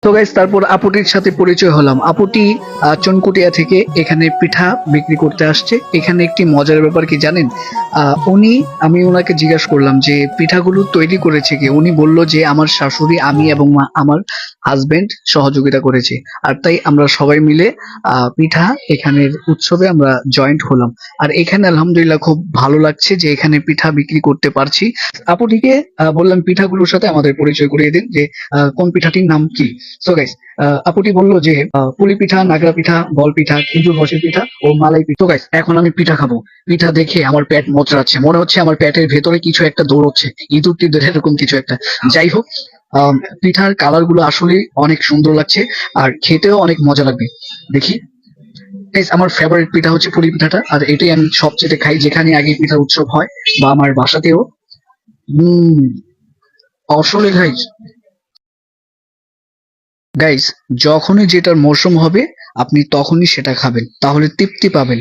তো গাইস তারপর আপুটির সাথে পরিচয় হলাম। আপুটি চনকুটিয়া থেকে এখানে পিঠা বিক্রি করতে আসছে। এখানে একটি মজার ব্যাপার কি জানেন, আমি ওনাকে জিজ্ঞাসা করলাম যে পিঠাগুলো তৈরি করেছে কে। উনি বলল যে আমার শাশুড়ি, আমি এবং আমার হাজবেন্ড সহযোগিতা করেছে। আর তাই আমরা সবাই মিলে পিঠা এখানের উৎসবে আমরা জয়েন্ট হলাম। আর এখানে আলহামদুলিল্লাহ খুব ভালো লাগছে যে এখানে পিঠা বিক্রি করতে পারছি। আপুটিকে বললাম পিঠাগুলোর সাথে আমাদের পরিচয় করিয়ে দিন যে কোন পিঠাটির নাম কি। সো গাইস, আপুটি বললো যে পুলি পিঠা, নাগরা পিঠা, বল পিঠা, খেজুর রসের পিঠা ও মালাই পিঠা। তো গাইস এখন আমি পিঠা খাবো। পিঠা দেখে আমার পেট মচড়াচ্ছে, মনে হচ্ছে আমার পেটের ভেতরে কিছু একটা দৌড়চ্ছে, ইঁদুর টিঁদুর এরকম কিছু একটা। যাই হোক, পিঠার কালার গুলো আসলে অনেক সুন্দর লাগছে আর খেতেও অনেক মজা লাগবে। দেখি। Guys, আমার ফেভারিট পিঠা হচ্ছে পুলি পিঠাটা, আর এটাই আমি সবচেয়ে খাই যেখানে আগে পিঠার উৎসব হয় বা আমার বাসাতেও। হম আসলে গাইস, যখনই যেটার মৌসুম হবে আপনি তখনই সেটা খাবেন, তাহলে তৃপ্তি পাবেন।